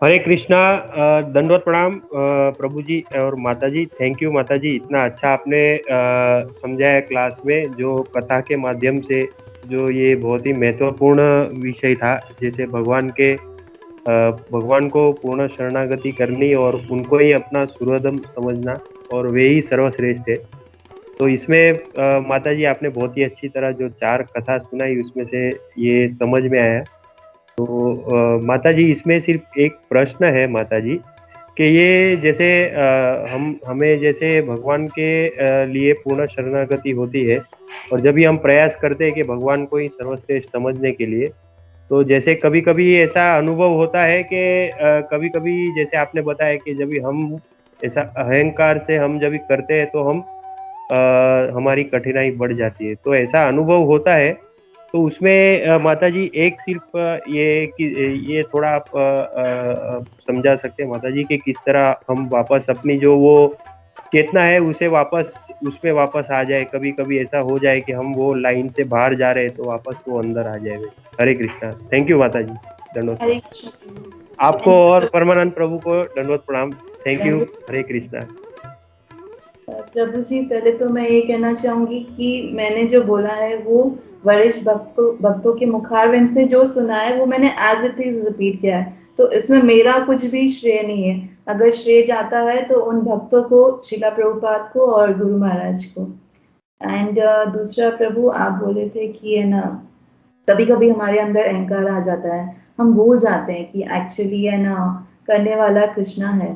हरे कृष्णा, दंडवत प्रणाम प्रभु जी और माता जी। थैंक यू माता जी, इतना अच्छा आपने समझाया क्लास में, जो कथा के माध्यम से, जो ये बहुत ही महत्वपूर्ण विषय था, जैसे भगवान को पूर्ण शरणागति करनी और उनको ही अपना सर्वोत्तम समझना, और वे ही सर्वश्रेष्ठ है। तो इसमें माता जी आपने बहुत ही अच्छी तरह जो 4 कथा सुनाई, उसमें से ये समझ में आया। तो माता जी, इसमें सिर्फ एक प्रश्न है माता जी, कि ये जैसे हमें जैसे भगवान के लिए पूर्ण शरणागति होती है, और जब भी हम प्रयास करते हैं कि भगवान को ही सर्वश्रेष्ठ समझने के लिए, तो जैसे कभी कभी ऐसा अनुभव होता है कि कभी कभी जैसे आपने बताया कि जब भी हम ऐसा अहंकार से हम जब भी करते हैं, तो हम हमारी कठिनाई बढ़ जाती है। तो ऐसा अनुभव होता है, तो उसमें माता जी एक सिर्फ ये थोड़ा आप समझा सकते हैं माता जी कि किस तरह हम वापस अपनी जो वो चेतना है उसे उसमें वापस आ जाए। कभी कभी ऐसा हो जाए कि हम वो लाइन से बाहर जा रहे हैं, तो वापस वो अंदर आ जाए। हरे कृष्णा, थैंक यू माता जी, दंडवत। हरे कृष्णा आपको और परमानंद प्रभु को दंडवत प्रणाम। Thank you. हरे कृष्णा। प्रभु जी, पहले तो मैं ये कहना चाहूंगी कि मैंने जो बोला है वो वरिष्ठ भक्तों के मुखारविंद से जो सुना है, वो मैंने एज इट इज रिपीट किया है। तो इसमें मेरा कुछ भी श्रेय नहीं है। अगर श्रेय जाता है तो उन भक्तों को, शिला प्रभुपाद को और गुरु महाराज को। एंड दूसरा, प्रभु आप बोले थे कि है ना, कभी कभी हमारे अंदर अहंकार आ जाता है, हम भूल जाते हैं कि एक्चुअली है ना करने वाला कृष्णा है।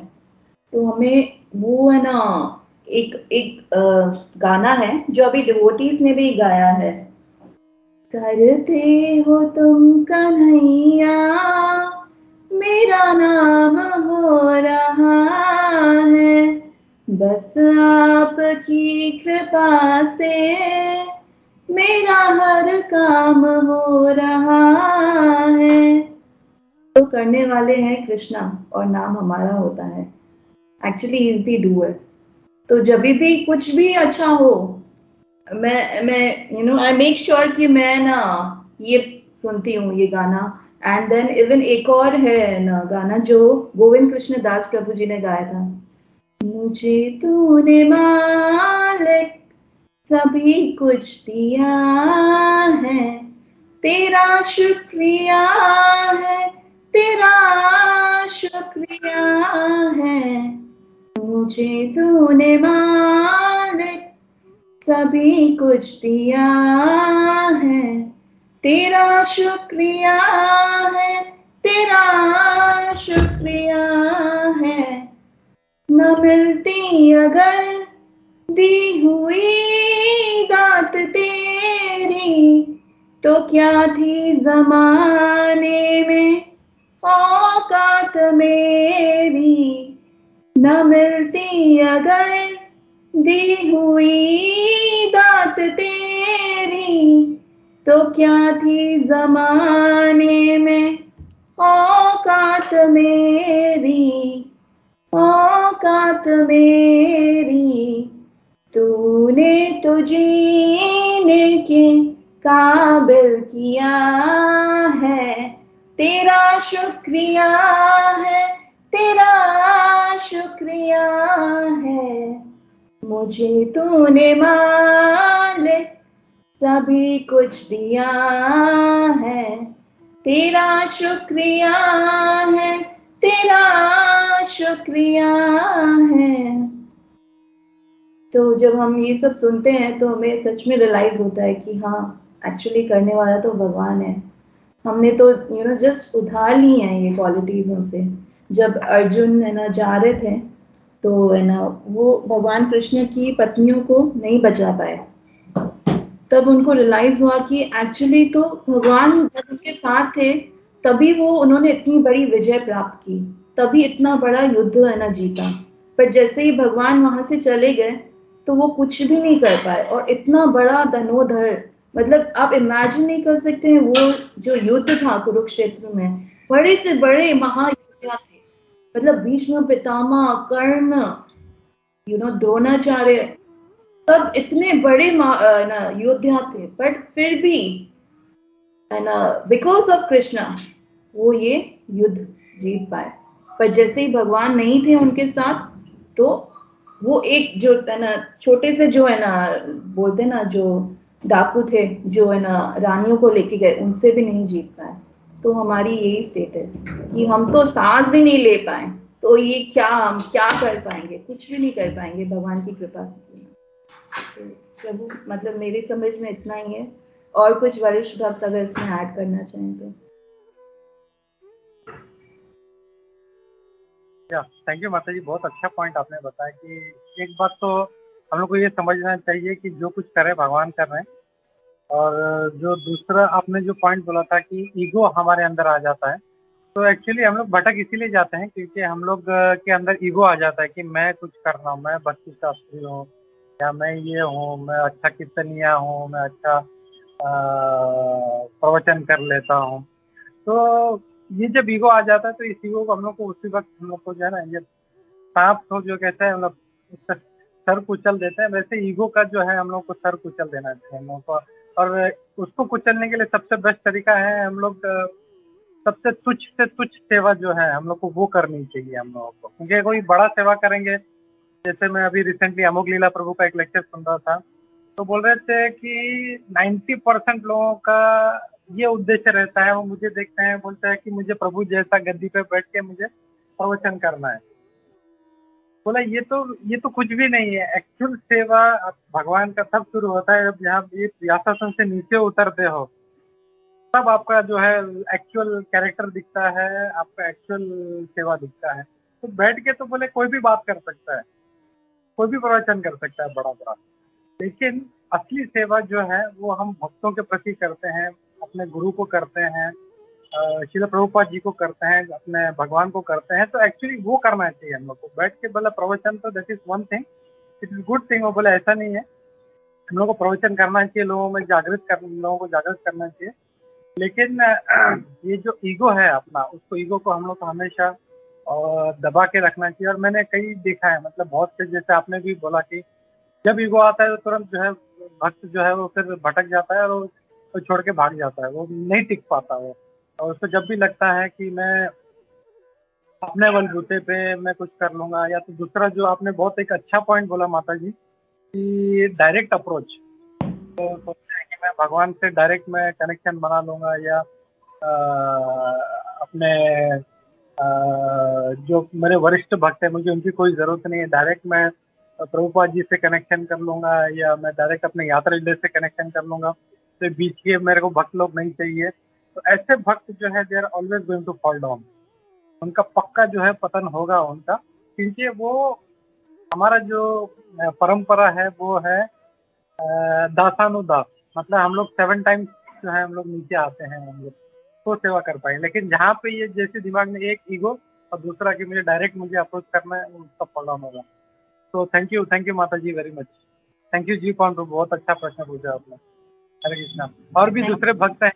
तो हमें वो है ना, एक एक गाना है जो अभी डिवोटीज ने भी गाया है, करते हो तुम कन्हैया मेरा नाम हो रहा है, बस आपकी कृपा से मेरा हर काम हो रहा है। तो करने वाले हैं कृष्णा और नाम हमारा होता है। Actually is the doer. तो जब भी कुछ भी अच्छा हो, मैं आई मेक श्योर कि मैं ना ये सुनती हूँ ये गाना। एंड देन इवन एक और है ना गाना जो गोविंद कृष्ण दास प्रभु जी ने गाया था, मुझे तूने मालिक सभी कुछ दिया है, तेरा शुक्रिया है, तेरा शुक्रिया है, मुझे तूने मालिक सभी कुछ दिया है, तेरा शुक्रिया है, तेरा शुक्रिया है। न मिलती अगर दी हुई दात तेरी, तो क्या थी जमाने में औकात मेरी। न मिलती अगर दी हुई दात तेरी, तो क्या थी जमाने में औकात मेरी, औकात मेरी। तूने तो जीने के काबिल किया है, तेरा शुक्रिया है, तेरा शुक्रिया है, मुझे तूने मालिक सभी कुछ दिया है, तेरा शुक्रिया है, तेरा शुक्रिया है। तो जब हम ये सब सुनते हैं तो हमें सच में रियलाइज होता है कि हाँ, एक्चुअली करने वाला तो भगवान है। हमने तो जस्ट उधार ली हैं ये क्वालिटीज उनसे। जब अर्जुन है ना जा रहे थे तो है ना वो भगवान कृष्ण की पत्नियों को नहीं बचा पाए, तब उनको रियलाइज हुआ कि एक्चुअली तो भगवान जब उनके साथ थे तभी वो उन्होंने इतनी बड़ी विजय प्राप्त की, तभी इतना बड़ा युद्ध है ना जीता। पर जैसे ही भगवान वहां से चले गए तो वो कुछ भी नहीं कर पाए, और इतना बड़ा धनोधर, मतलब आप इमेजिन नहीं कर सकते हैं वो जो युद्ध था कुरुक्षेत्र में, बड़े से बड़े महायोद्धा थे, मतलब भीष्म पितामह, कर्ण, द्रोणाचार्य, सब इतने बड़े योद्धा थे, बट फिर भी है ना बिकॉज ऑफ कृष्णा वो ये युद्ध जीत पाए। पर जैसे ही भगवान नहीं थे उनके साथ तो वो एक जो है ना छोटे से जो है ना बोलते ना जो डाकू थे जो है ना रानियों को लेके गए, उनसे भी नहीं जीत पाए। तो हमारी यही स्टेट है कि हम तो सांस भी नहीं ले पाए, तो ये क्या हम क्या कर पाएंगे, कुछ भी नहीं कर पाएंगे भगवान की कृपा से। तो प्रभु मतलब मेरी समझ में इतना ही है, और कुछ वरिष्ठ भक्त अगर इसमें ऐड करना चाहें तो। थैंक यू माता जी, बहुत अच्छा पॉइंट आपने बताया कि एक बात तो हम लोग को ये समझना चाहिए कि जो कुछ करे भगवान कर रहे हैं, और जो दूसरा आपने जो पॉइंट बोला था कि ईगो हमारे अंदर आ जाता है, तो एक्चुअली हम लोग भटक इसीलिए जाते हैं क्योंकि हम लोग के अंदर ईगो आ जाता है कि मैं कुछ कर रहा हूँ, मैं भक्ति शास्त्री हूँ, या मैं ये हूँ, मैं अच्छा कीर्तनिया हूँ, मैं अच्छा प्रवचन कर लेता हूँ। तो ये जब ईगो आ जाता है तो इस ईगो को हम लोग को उसी वक्त हम लोग को जो है ना, ये सांप को जो कहते हैं हम लोग उसका सर कुचल देते हैं, वैसे ईगो का जो है हम लोग को सर कुचल देना चाहिए हम लोग को। और उसको कुचलने के लिए सबसे बेस्ट तरीका है हम लोग सबसे तुच्छ से तुच्छ सेवा जो है हम लोग को वो करनी चाहिए हम लोगों को, क्योंकि कोई बड़ा सेवा करेंगे, जैसे मैं अभी रिसेंटली अमोघ लीला प्रभु का एक लेक्चर सुन रहा था, तो बोल रहे थे कि 90% लोगों का ये उद्देश्य रहता है, वो मुझे देखते हैं, बोलते हैं कि मुझे प्रभु जैसा गद्दी पे बैठ के मुझे प्रवचन करना है। बोला ये तो कुछ भी नहीं है। एक्चुअल सेवा भगवान का तब शुरू होता है जब आप ये व्यासासन से नीचे उतरते हो, तब आपका जो है एक्चुअल कैरेक्टर दिखता है, आपका एक्चुअल सेवा दिखता है। तो बैठ के तो बोले कोई भी बात कर सकता है, कोई भी प्रवचन कर सकता है बड़ा बड़ा, लेकिन असली सेवा जो है वो हम भक्तों के प्रति करते हैं, अपने गुरु को करते हैं, श्रील प्रभुपाद जी को करते हैं, अपने भगवान को करते हैं। तो एक्चुअली वो करना चाहिए हम लोग को। बैठ के बोला प्रवचन तो that is one thing, it is good thing. वो बोला ऐसा नहीं है, हम लोग को प्रवचन करना चाहिए, लोगों को जागृत करना चाहिए। लेकिन ये जो ईगो है अपना, उसको ईगो को हम लोग को हमेशा दबा के रखना चाहिए। और मैंने कई देखा है, मतलब बहुत से, जैसे आपने भी बोला कि जब ईगो आता है तो तुरंत जो है भक्त जो है वो फिर भटक जाता है और वो छोड़ के भाग जाता है, वो नहीं टिक पाता वो। और उसको जब भी लगता है कि मैं अपने बलबूते पे मैं कुछ कर लूंगा, या तो दूसरा जो आपने बहुत एक अच्छा पॉइंट बोला माता जी कि डायरेक्ट अप्रोच, तो सोचते हैं कि मैं भगवान से डायरेक्ट मैं कनेक्शन बना लूंगा, या अपने जो मेरे वरिष्ठ भक्त है मुझे उनकी कोई ज़रूरत नहीं है, डायरेक्ट मैं प्रभुपाद जी से कनेक्शन कर लूंगा, या मैं डायरेक्ट अपने यात्रा लीडर से कनेक्शन कर लूंगा, तो बीच के मेरे को भक्त लोग नहीं चाहिए। तो ऐसे भक्त जो है they are always going to fall down, उनका पक्का जो है पतन होगा उनका, क्योंकि वो हमारा जो परंपरा है वो है दासानुदास, मतलब हम लोग 7 टाइम्स जो है हम लोग नीचे आते हैं, हम लोग तो सेवा कर पाए। लेकिन जहाँ पे ये जैसे दिमाग में एक ईगो और दूसरा कि मुझे डायरेक्ट मुझे अप्रोच करना है, उसका फॉल डाउन होगा। तो थैंक यू माता जी वेरी मच। थैंक यू जी कौन, बहुत अच्छा प्रश्न पूछा आपने। हरे कृष्णा। और भी दूसरे भक्त हैं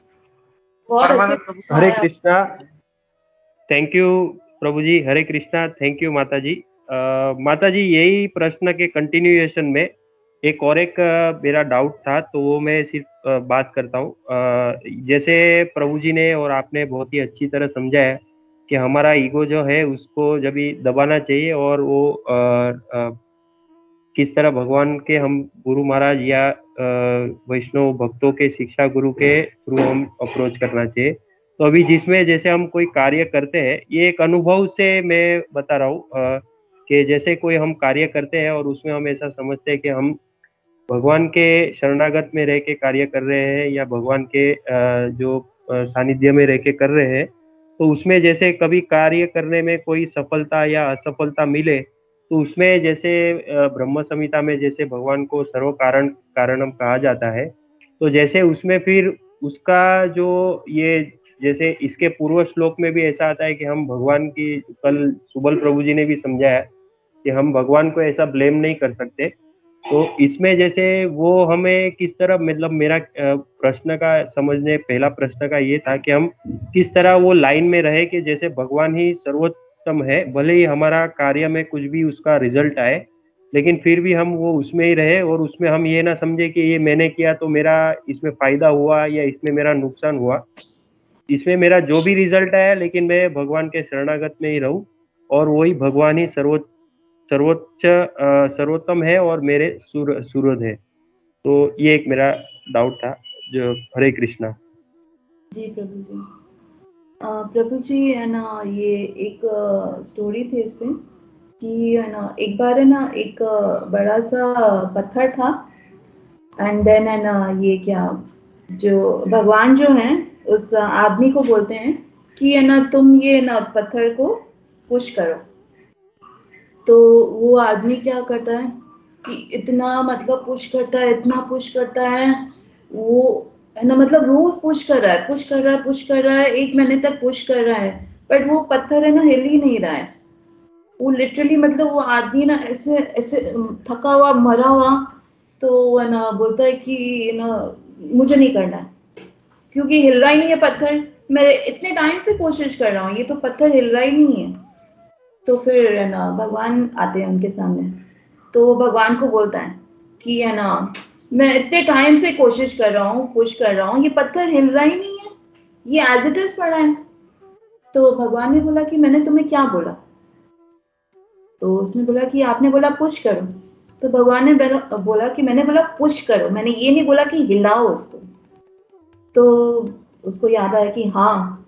बहुत परमानंद अच्छे प्रभु। हरे कृष्णा। थैंक यू प्रभु जी। हरे कृष्णा। थैंक यू माता जी। माता जी, यही प्रश्न के कंटिन्यूएशन में एक मेरा डाउट था, तो वो मैं सिर्फ बात करता हूँ। जैसे प्रभु जी ने और आपने बहुत ही अच्छी तरह समझाया कि हमारा ईगो जो है उसको जब भी दबाना चाहिए, और वो किस तरह भगवान के हम गुरु महाराज या वैष्णव भक्तों के शिक्षा गुरु के थ्रू हम अप्रोच करना चाहिए। तो अभी जिसमें जैसे हम कोई कार्य करते हैं, ये एक अनुभव से मैं बता रहा हूँ कि जैसे कोई हम कार्य करते हैं और उसमें हम ऐसा समझते हैं कि हम भगवान के शरणागत में रह के कार्य कर रहे हैं, या भगवान के जो सानिध्य में रह के कर रहे हैं, तो उसमें जैसे कभी कार्य करने में कोई सफलता या असफलता मिले, तो उसमें जैसे ब्रह्म संहिता में जैसे भगवान को सर्व कारणम कहा जाता है, तो जैसे उसमें फिर उसका जो ये जैसे इसके पूर्व श्लोक में भी ऐसा आता है कि हम भगवान की, कल सुबल प्रभु जी ने भी समझाया कि हम भगवान को ऐसा ब्लेम नहीं कर सकते। तो इसमें जैसे वो हमें किस तरह, मतलब मेरा प्रश्न का समझने, पहला प्रश्न का ये था कि हम किस तरह वो लाइन में रहे कि जैसे भगवान ही सर्वोत्तम है, भले ही हमारा कार्य में कुछ भी उसका रिजल्ट आए, लेकिन फिर भी हम वो उसमें ही रहे, और उसमें हम ये ना समझे कि ये मैंने किया तो मेरा इसमें फायदा हुआ या इसमें मेरा नुकसान हुआ। इसमें मेरा जो भी रिजल्ट आया, लेकिन मैं भगवान के शरणागत में ही रहूं, और वही भगवान ही सर्वोत्तम है और मेरे सूरज है। तो ये एक मेरा डाउट था। जो हरे कृष्णा। जी प्रभु जी। प्रभु जी है ना, ये एक स्टोरी थी इसमें कि है ना, एक बार है ना एक बड़ा सा पत्थर था, एंड देन है ना ये क्या, जो भगवान जो हैं उस आदमी को बोलते हैं कि है ना तुम ये ना पत्थर को पुश करो। तो वो आदमी क्या करता है कि इतना मतलब पुश करता है, इतना पुश करता है, वो है ना मतलब रोज पुश कर रहा है, 1 महीने तक पुश कर रहा है, बट वो पत्थर है ना हिल ही नहीं रहा है। वो लिटरली मतलब वो आदमी ना ऐसे ऐसे थका हुआ, मरा हुआ, तो है ना बोलता है कि ना मुझे नहीं करना है, क्योंकि हिल रहा ही नहीं है पत्थर, मैं इतने टाइम से कोशिश कर रहा हूँ, ये तो पत्थर हिल रहा ही नहीं है। तो फिर है ना भगवान आते हैं उनके सामने, तो वो भगवान को बोलता है कि है ना मैं इतने टाइम से कोशिश कर रहा हूँ, पुश कर रहा हूँ, ये पत्थर हिल रहा ही नहीं है, ये एज इट इज पड़ा है। तो भगवान ने बोला कि मैंने तुम्हें क्या बोला? तो उसने बोला कि आपने बोला पुश करो। तो भगवान ने बोला कि मैंने बोला पुश करो, मैंने ये नहीं बोला कि हिलाओ उसको। तो उसको याद आया कि हाँ,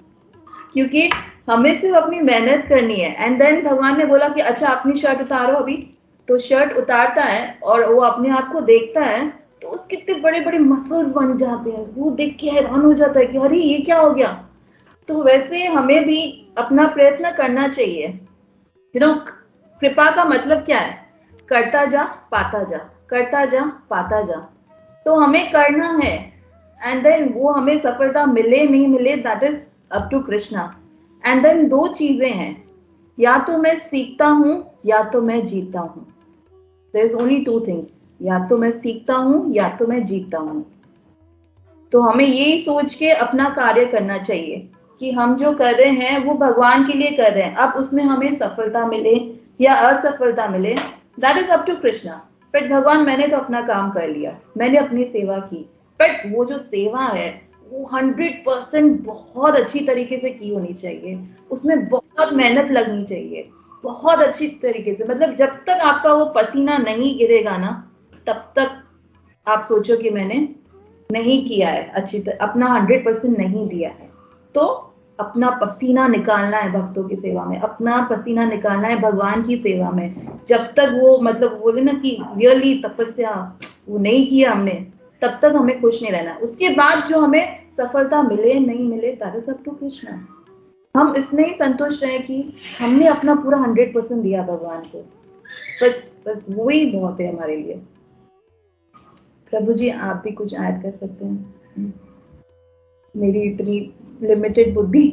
क्योंकि हमें सिर्फ अपनी मेहनत करनी है। एंड देन भगवान ने बोला कि अच्छा अपनी शर्ट उतारो अभी। तो शर्ट उतारता है और वो अपने आप को देखता है, तो उसके कितने बड़े बड़े मसल्स बन जाते हैं। वो देख के हैरान हो जाता है कि अरे ये क्या हो गया। तो वैसे हमें भी अपना प्रयत्न करना चाहिए। कृपा का मतलब क्या है? करता जा पाता जा, करता जा पाता जा। तो हमें करना है, एंड देन वो हमें सफलता मिले नहीं मिले, that is up to Krishna. And then दो चीजें हैं, या तो मैं सीखता हूं या तो मैं जीतता हूं। There is only two things, या तो मैं सीखता हूं या तो मैं जीतता हूं। तो हमें यही सोच के अपना कार्य करना चाहिए कि हम जो कर रहे हैं वो भगवान के लिए कर रहे हैं। अब उसमें हमें सफलता मिले या असफलता मिले, that is up to Krishna. But भगवान मैंने तो अपना काम कर लिया, मैंने अपनी सेवा की। बट वो जो सेवा है वो 100% बहुत अच्छी तरीके से की होनी चाहिए, उसमें बहुत मेहनत लगनी चाहिए, बहुत अच्छी तरीके से। मतलब जब तक आपका वो पसीना नहीं गिरेगा ना, तब तक आप सोचो कि मैंने नहीं किया है अच्छी तरह, अपना 100% नहीं दिया है। तो अपना पसीना निकालना है भक्तों की सेवा में, अपना पसीना निकालना है भगवान की सेवा में। जब तक वो मतलब बोले ना कि रियली तपस्या वो नहीं किया हमने, तब तक हमें खुश नहीं रहना। उसके बाद जो हमें सफलता मिले नहीं मिले, that is up to Krishna. हम इसमें ही संतुष्ट रहे कि हमने अपना पूरा 100% दिया भगवान को। बस बस वो ही बहुत है हमारे लिए। प्रभु जी आप भी कुछ ऐड कर सकते हैं, मेरी इतनी लिमिटेड बुद्धि।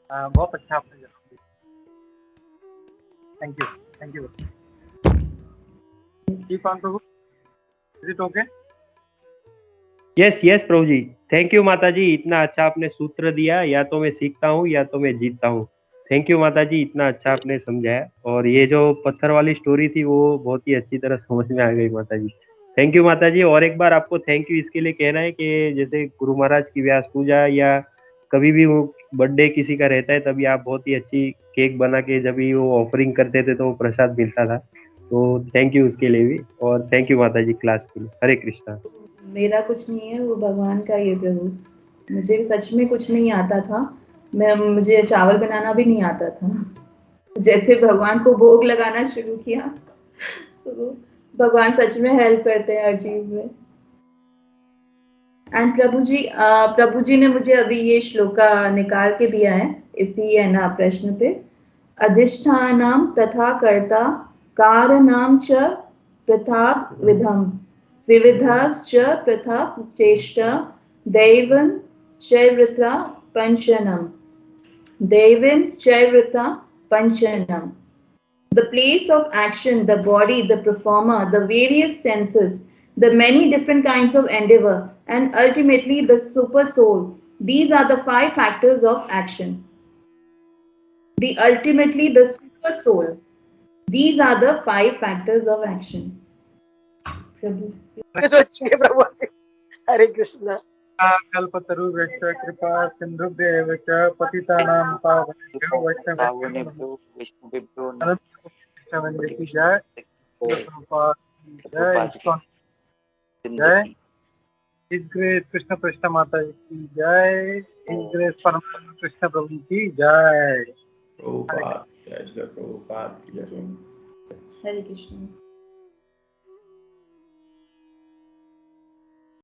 बहुत अच्छा आपने जवाब दिया। Thank you. Keep on Prabhu, is it okay? Yes Prabhu ji, thank you माता जी, इतना अच्छा आपने सूत्र दिया, या तो मैं सीखता हूँ या तो मैं जीतता हूँ। थैंक यू माता जी, इतना अच्छा आपने समझाया। और ये जो पत्थर वाली स्टोरी थी वो बहुत ही अच्छी तरह समझ में आ गई माता जी। थैंक यू माता जी। और एक बार आपको थैंक यू इसके लिए कहना है कि जैसे गुरु महाराज की व्यास पूजा या कभी भी वो बर्थडे किसी का रहता है, तभी आप बहुत ही अच्छी केक बना के जब भी वो ऑफरिंग करते थे तो वो प्रसाद मिलता था। तो थैंक यू उसके लिए भी, और थैंक यू माता जी क्लास के लिए। हरे कृष्णा। मेरा कुछ नहीं है, वो भगवान का ही है प्रभु। मुझे सच में कुछ नहीं आता था, मुझे चावल बनाना भी नहीं आता था। जैसे भगवान को भोग लगाना शुरू किया तो भगवान सच में हेल्प करते हैं हर चीज में। एंड प्रभु जी ने मुझे अभी ये श्लोका निकाल के दिया है इसी है ना प्रश्न पे। अधिष्ठानम तथा कर्ता कारणाम च पृथक् विधम विविधाश्च पृथक् चेष्टा दैवं चैवृता पंचनम दैवं चैवृता पंचनम। The place of action, the body, the performer, the various senses, the many different kinds of endeavor, and ultimately the super soul. These are the 5 factors of action. Ultimately the super soul. These are the 5 factors of action. Prabhu. सोचिए प्रभु। हरे कृष्णा। कल्पतरुभ्यश्च कृपा सिन्धुभ्येव च पतितानां पावनेभ्यो पावनेभ्यो वैष्णवेभ्यो वैष्णवेभ्यो की जय, प्रभुपाद की जय, इस्कॉन की जय, हिज ग्रेस कृष्ण कृष्ण माता जी की जय, हिज ग्रेस परम कृष्ण प्रभु की जय। प्रभुपाद जय, प्रभुपाद जय। Hare Krishna.